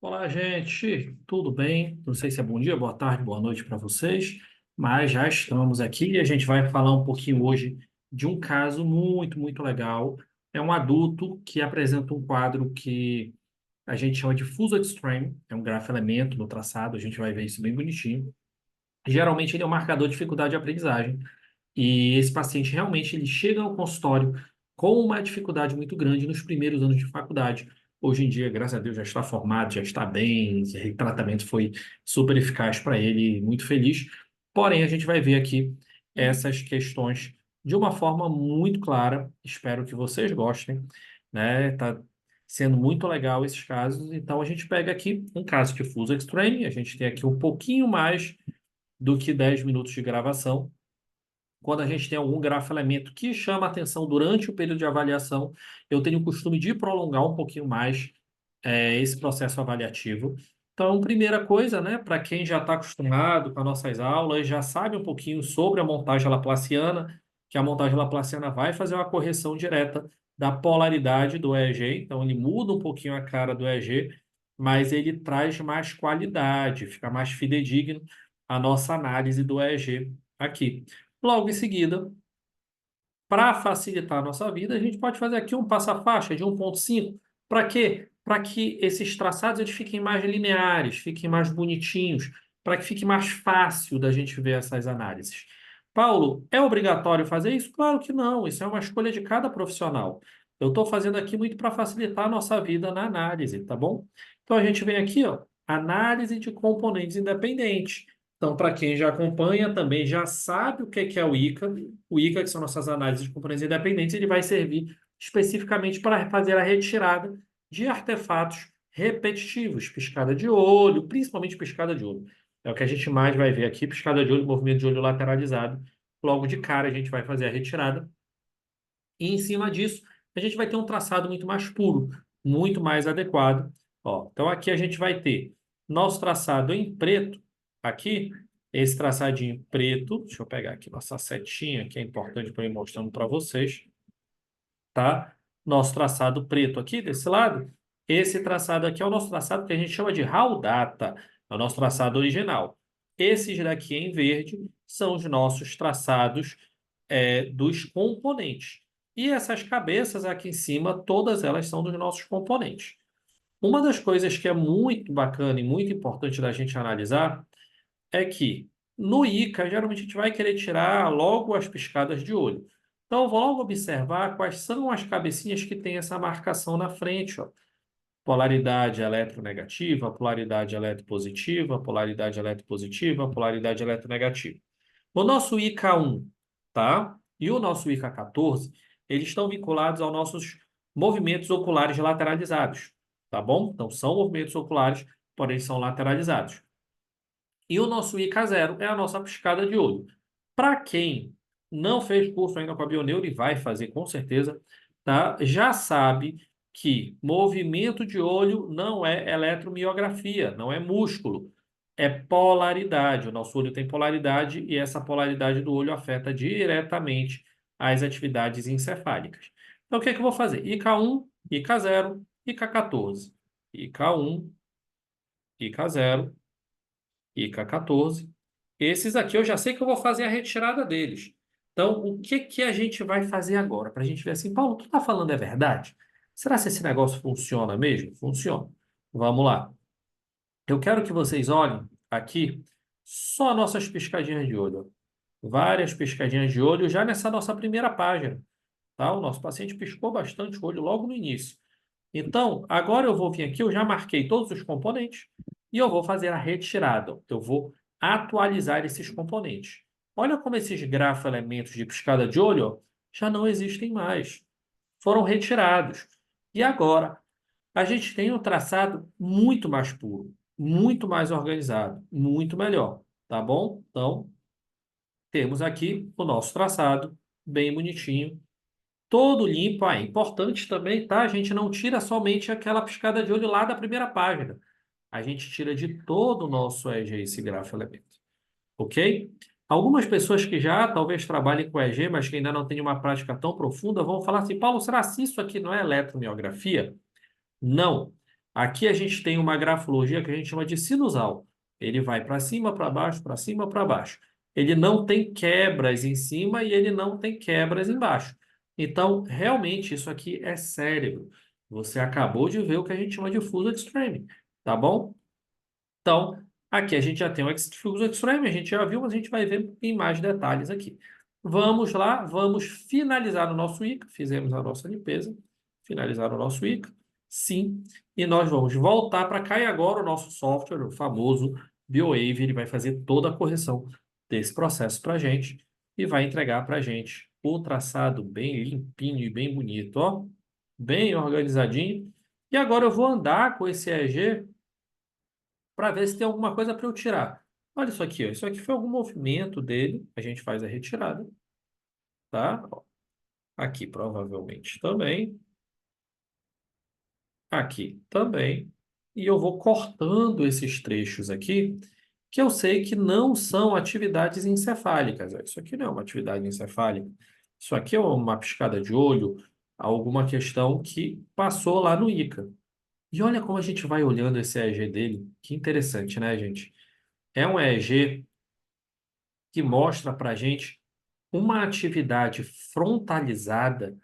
Olá, gente, tudo bem? Não sei se é bom dia, boa tarde, boa noite para vocês, mas já estamos aqui e a gente vai falar um pouquinho hoje de um caso muito legal. É um adulto que apresenta um quadro que a gente chama de Fuso Extreme, é um grafo-elemento no traçado, a gente vai ver isso bem bonitinho. Geralmente ele é um marcador de dificuldade de aprendizagem e esse paciente realmente ele chega ao consultório com uma dificuldade muito grande nos primeiros anos de faculdade. Hoje em dia, graças a Deus, já está formado, já está bem, o tratamento foi super eficaz para ele, muito feliz. Porém, a gente vai ver aqui essas questões de uma forma muito clara. Espero que vocês gostem, né? Tá sendo muito legal esses casos. Então, a gente pega aqui um caso de Fuso Extreme. A gente tem aqui um pouquinho mais do que 10 minutos de gravação. Quando a gente tem algum grafo-elemento que chama a atenção durante o período de avaliação, eu tenho o costume de prolongar um pouquinho mais esse processo avaliativo. Então, primeira coisa, né, para quem já está acostumado com as nossas aulas, já sabe um pouquinho sobre a montagem laplaciana, que a montagem laplaciana vai fazer uma correção direta da polaridade do EEG, então ele muda um pouquinho a cara do EEG, mas ele traz mais qualidade, fica mais fidedigno a nossa análise do EEG aqui. Logo em seguida, para facilitar a nossa vida, a gente pode fazer aqui um passa-faixa de 1,5. Para quê? Para que esses traçados eles fiquem mais lineares, fiquem mais bonitinhos, para que fique mais fácil da gente ver essas análises. Paulo, é obrigatório fazer isso? Claro que não, isso é uma escolha de cada profissional. Eu estou fazendo aqui muito para facilitar a nossa vida na análise, tá bom? Então a gente vem aqui, ó, análise de componentes independentes. Então, para quem já acompanha, também já sabe o que é o ICA. O ICA, que são nossas análises de componentes independentes, ele vai servir especificamente para fazer a retirada de artefatos repetitivos, piscada de olho, principalmente piscada de olho. É o que a gente mais vai ver aqui, piscada de olho, movimento de olho lateralizado. Logo de cara, a gente vai fazer a retirada. E em cima disso, a gente vai ter um traçado muito mais puro, muito mais adequado. Ó, então aqui a gente vai ter nosso traçado em preto, aqui, esse traçadinho preto. Deixa eu pegar aqui nossa setinha, que é importante para ir mostrando para vocês, tá? Nosso traçado preto aqui desse lado. Esse traçado aqui é o nosso traçado que a gente chama de raw data, é o nosso traçado original. Esses daqui em verde são os nossos traçados dos componentes. E essas cabeças aqui em cima, todas elas são dos nossos componentes. Uma das coisas que é muito bacana e muito importante da gente analisar é que no ICA, geralmente a gente vai querer tirar logo as piscadas de olho. Então, eu vou logo observar quais são as cabecinhas que têm essa marcação na frente, ó. Polaridade eletronegativa, polaridade eletropositiva, polaridade eletropositiva, polaridade eletronegativa. O nosso IK1, tá? E o nosso IK14, eles estão vinculados aos nossos movimentos oculares lateralizados, tá bom? Então, são movimentos oculares, porém são lateralizados. E o nosso IK0 é a nossa piscada de olho. Para quem não fez curso ainda com a Bioneuro e vai fazer com certeza, tá? Já sabe que movimento de olho não é eletromiografia, não é músculo, é polaridade. O nosso olho tem polaridade e essa polaridade do olho afeta diretamente as atividades encefálicas. Então, o que é que eu vou fazer? IK1, IK0, IK14. IK1, IK0, IK14. Esses aqui eu já sei que eu vou fazer a retirada deles. Então, o que que a gente vai fazer agora? Para a gente ver assim, Paulo, tu está falando é verdade? Será que esse negócio funciona mesmo? Funciona. Vamos lá. Eu quero que vocês olhem aqui só nossas piscadinhas de olho. Várias piscadinhas de olho já nessa nossa primeira página. Tá? O nosso paciente piscou bastante o olho logo no início. Então, agora eu vou vir aqui, eu já marquei todos os componentes e eu vou fazer a retirada. Eu vou atualizar esses componentes. Olha como esses grafo-elementos de piscada de olho, ó, já não existem mais. Foram retirados. E agora, a gente tem um traçado muito mais puro, muito mais organizado, muito melhor. Tá bom? Então, temos aqui o nosso traçado, bem bonitinho, todo limpo. Ah, é importante também, tá? A gente não tira somente aquela piscada de olho lá da primeira página. A gente tira de todo o nosso EG esse grafo elemento. Ok? Algumas pessoas que já talvez trabalhem com EG, mas que ainda não têm uma prática tão profunda, vão falar assim, Paulo, será que isso aqui não é eletromiografia? Não. Aqui a gente tem uma grafologia que a gente chama de sinusal. Ele vai para cima, para baixo, para cima, para baixo. Ele não tem quebras em cima e ele não tem quebras embaixo. Então, realmente, isso aqui é cérebro. Você acabou de ver o que a gente chama de fuso extreme, tá bom? Então, aqui a gente já tem o fuso extreme, a gente já viu, mas a gente vai ver em mais detalhes aqui. Vamos lá, vamos finalizar o nosso ICA. Fizemos a nossa limpeza, finalizar o nosso ICA, sim. E nós vamos voltar para cá e agora o nosso software, o famoso BioWave, ele vai fazer toda a correção desse processo para a gente e vai entregar para a gente o traçado bem limpinho e bem bonito, ó, bem organizadinho. E agora eu vou andar com esse EG para ver se tem alguma coisa para eu tirar. Olha isso aqui, ó. Isso aqui foi algum movimento dele. A gente faz a retirada, tá? Ó, aqui provavelmente também. Aqui também. E eu vou cortando esses trechos aqui, que eu sei que não são atividades encefálicas. Ó. Isso aqui não é uma atividade encefálica. Isso aqui é uma piscada de olho, alguma questão que passou lá no ICA. E olha como a gente vai olhando esse EEG dele. Que interessante, né, gente? É um EEG que mostra para a gente uma atividade frontalizada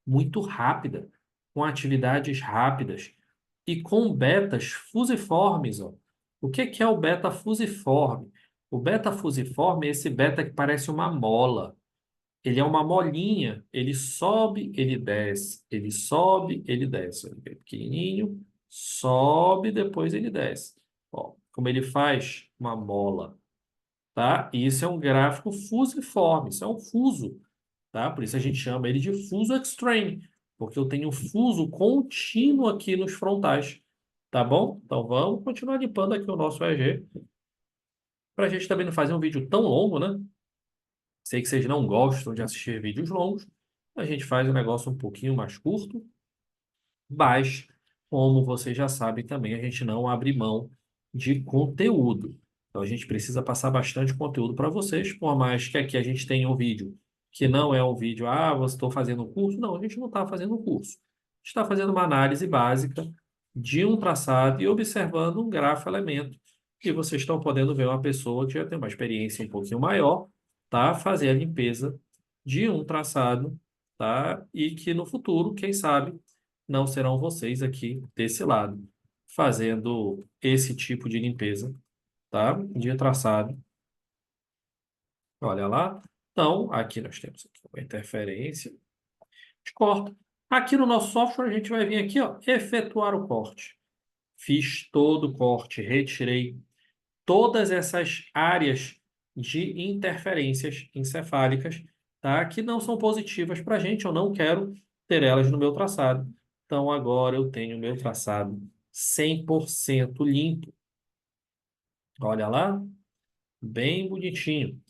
muito rápida, com atividades rápidas e com betas fusiformes. Ó. O que é o beta fusiforme? O beta fusiforme é esse beta que parece uma mola. Ele é uma molinha, ele sobe, ele desce, ele sobe, ele desce. Ele é pequenininho, sobe, depois ele desce. Ó, como ele faz uma mola, tá? E isso é um gráfico fusiforme, isso é um fuso, tá? Por isso a gente chama ele de fuso extreme, porque eu tenho fuso contínuo aqui nos frontais, tá bom? Então vamos continuar limpando aqui o nosso EG, para a gente também não fazer um vídeo tão longo, né? Sei que vocês não gostam de assistir vídeos longos, a gente faz um negócio um pouquinho mais curto, mas, como vocês já sabem também, a gente não abre mão de conteúdo. Então, a gente precisa passar bastante conteúdo para vocês, por mais que aqui a gente tenha um vídeo que não é um vídeo, ah, você estou fazendo um curso. Não, a gente não está fazendo um curso. A gente está fazendo uma análise básica de um traçado e observando um grafo elemento. E vocês estão podendo ver uma pessoa que já tem uma experiência um pouquinho maior, tá? Fazer a limpeza de um traçado, tá? E que no futuro, quem sabe, não serão vocês aqui desse lado, fazendo esse tipo de limpeza, tá? De traçado. Olha lá. Então, aqui nós temos aqui uma interferência. A gente corta. Aqui no nosso software, a gente vai vir aqui, ó, efetuar o corte. Fiz todo o corte, retirei todas essas áreas de interferências encefálicas, tá? Que não são positivas para a gente, eu não quero ter elas no meu traçado. Então, agora eu tenho o meu traçado 100% limpo. Olha lá, bem bonitinho.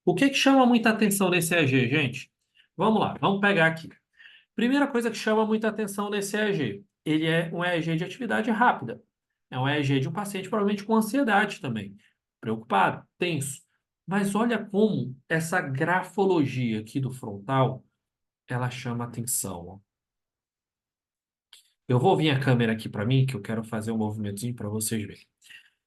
O que que chama muita atenção nesse EG, gente? Vamos lá, vamos pegar aqui. Primeira coisa que chama muita atenção nesse EEG, ele é um EEG de atividade rápida. É um EEG de um paciente provavelmente com ansiedade também, preocupado, tenso. Mas olha como essa grafologia aqui do frontal, ela chama atenção. Ó. Eu vou vir a câmera aqui para mim, que eu quero fazer um movimentozinho para vocês verem.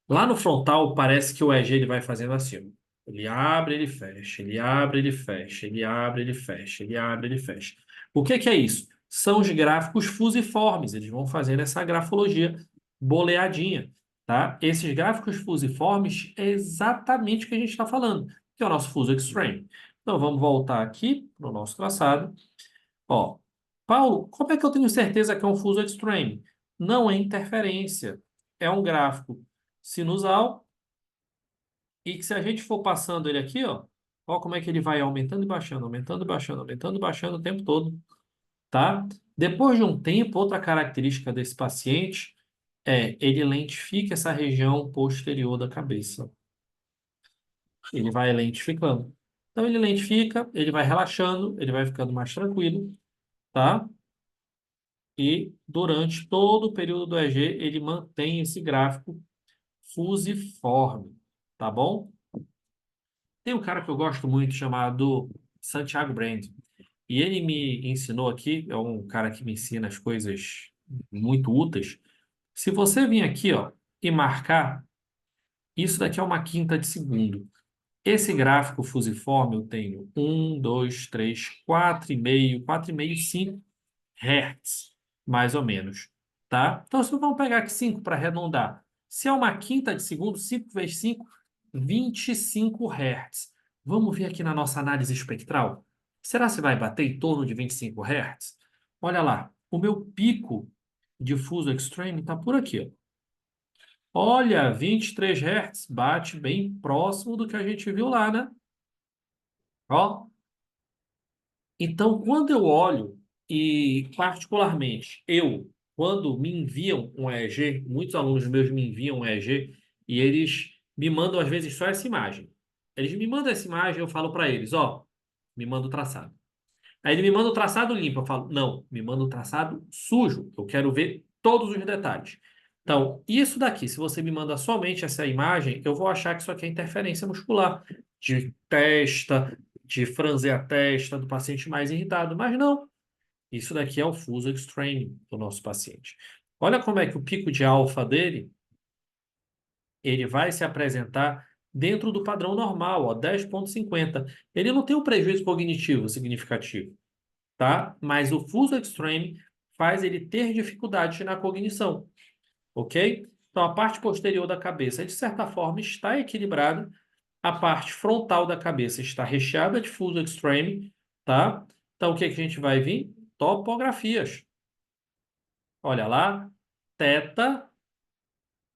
Lá no frontal, parece que o EG ele vai fazendo assim. Ó. Ele abre, ele fecha, ele abre, ele fecha, ele abre, ele fecha, ele abre, ele fecha. O que que é isso? São os gráficos fusiformes. Eles vão fazendo essa grafologia boleadinha, tá? Esses gráficos fusiformes é exatamente o que a gente está falando, que é o nosso fuso extreme. Então, vamos voltar aqui para o nosso traçado. Ó, Paulo, como é que eu tenho certeza que é um fuso extreme? Não é interferência. É um gráfico sinusal e que se a gente for passando ele aqui, ó como é que ele vai aumentando e baixando, aumentando e baixando, aumentando e baixando o tempo todo, tá? Depois de um tempo, outra característica desse paciente é ele lentifica essa região posterior da cabeça. Ele vai lentificando. Então ele lentifica, ele vai relaxando, ele vai ficando mais tranquilo, tá? E durante todo o período do EG, ele mantém esse gráfico fusiforme, tá bom? Tem um cara que eu gosto muito chamado Santiago Brand. E ele me ensinou aqui, é um cara que me ensina as coisas muito úteis. Se você vir aqui, ó, e marcar, isso daqui é uma quinta de segundo. Esse gráfico fusiforme eu tenho 1, 2, 3, 4,5, 5 Hz, mais ou menos, tá? Então, se vamos pegar aqui 5 para arredondar. Se é uma quinta de segundo, 5 vezes 5, 25 Hz. Vamos ver aqui na nossa análise espectral. Será que vai bater em torno de 25 Hz? Olha lá, o meu pico de fuso extreme está por aqui, ó. Olha, 23 Hz, bate bem próximo do que a gente viu lá, né? Ó, então, quando eu olho, e particularmente eu, quando me enviam um EEG, muitos alunos meus me enviam um EEG, e eles me mandam às vezes só essa imagem. Eles me mandam essa imagem, eu falo para eles, ó, me manda o traçado. Aí ele me manda o traçado limpo, eu falo, não, me manda o traçado sujo, eu quero ver todos os detalhes. Então, isso daqui, se você me manda somente essa imagem, eu vou achar que isso aqui é interferência muscular, de testa, de franzer a testa do paciente mais irritado, mas não. Isso daqui é o fuso extreme do nosso paciente. Olha como é que o pico de alfa dele, ele vai se apresentar dentro do padrão normal, ó, 10,50. Ele não tem um prejuízo cognitivo significativo, tá? Mas o fuso extreme faz ele ter dificuldade na cognição, ok? Então, a parte posterior da cabeça, de certa forma, está equilibrada. A parte frontal da cabeça está recheada de fuso extreme, tá? Então, o que que a gente vai vir? Topografias. Olha lá, teta,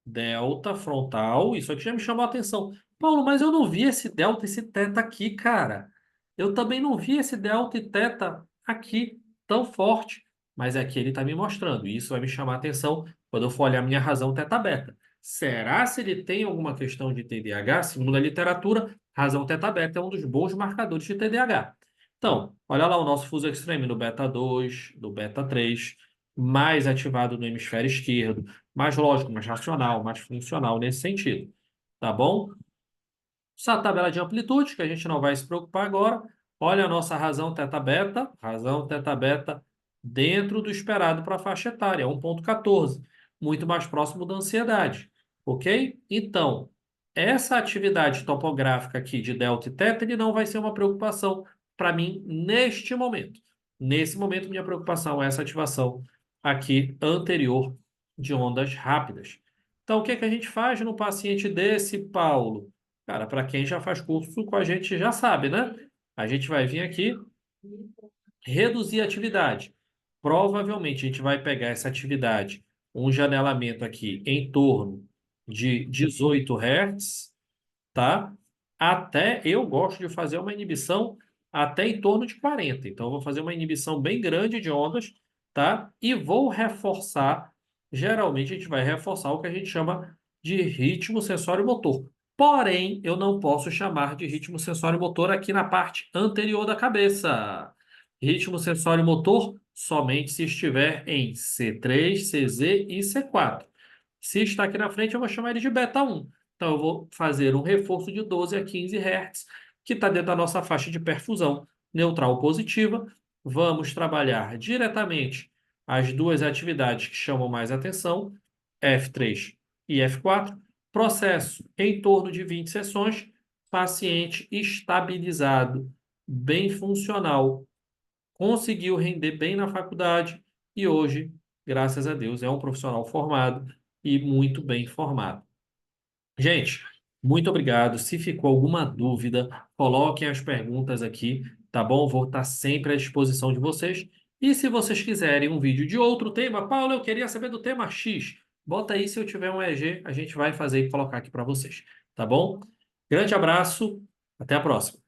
delta, frontal. Isso aqui já me chamou a atenção. Paulo, mas eu não vi esse delta e esse teta aqui, cara. Eu também não vi esse delta e teta aqui tão forte. Mas aqui ele está me mostrando. E isso vai me chamar a atenção quando eu for olhar minha razão teta-beta. Será se ele tem alguma questão de TDAH? Segundo a literatura, razão teta-beta é um dos bons marcadores de TDAH. Então, olha lá o nosso fuso extreme no beta 2, do beta 3, mais ativado no hemisfério esquerdo, mais lógico, mais racional, mais funcional nesse sentido. Tá bom? Essa tabela de amplitude, que a gente não vai se preocupar agora. Olha a nossa razão teta-beta dentro do esperado para a faixa etária, 1,14, muito mais próximo da ansiedade, ok? Então, essa atividade topográfica aqui de delta e teta, ele não vai ser uma preocupação para mim neste momento. Nesse momento, minha preocupação é essa ativação aqui anterior de ondas rápidas. Então, o que é que a gente faz no paciente desse, Paulo? Cara, para quem já faz curso com a gente já sabe, né? A gente vai vir aqui reduzir a atividade. Provavelmente a gente vai pegar essa atividade, um janelamento aqui em torno de 18 Hz, tá? Até eu gosto de fazer uma inibição até em torno de 40. Então, eu vou fazer uma inibição bem grande de ondas, tá? E vou reforçar. Geralmente, a gente vai reforçar o que a gente chama de ritmo sensório motor. Porém, eu não posso chamar de ritmo sensório motor aqui na parte anterior da cabeça. Ritmo sensório motor somente se estiver em C3, CZ e C4. Se está aqui na frente, eu vou chamar ele de beta 1. Então, eu vou fazer um reforço de 12 a 15 Hz, que está dentro da nossa faixa de perfusão neutral positiva. Vamos trabalhar diretamente as duas atividades que chamam mais atenção, F3 e F4. Processo em torno de 20 sessões, paciente estabilizado, bem funcional, conseguiu render bem na faculdade e hoje, graças a Deus, é um profissional formado e muito bem formado. Gente, muito obrigado. Se ficou alguma dúvida, coloquem as perguntas aqui, tá bom? Vou estar sempre à disposição de vocês. E se vocês quiserem um vídeo de outro tema, Paulo, eu queria saber do tema X. Bota aí, se eu tiver um EG, a gente vai fazer e colocar aqui para vocês, tá bom? Grande abraço, até a próxima.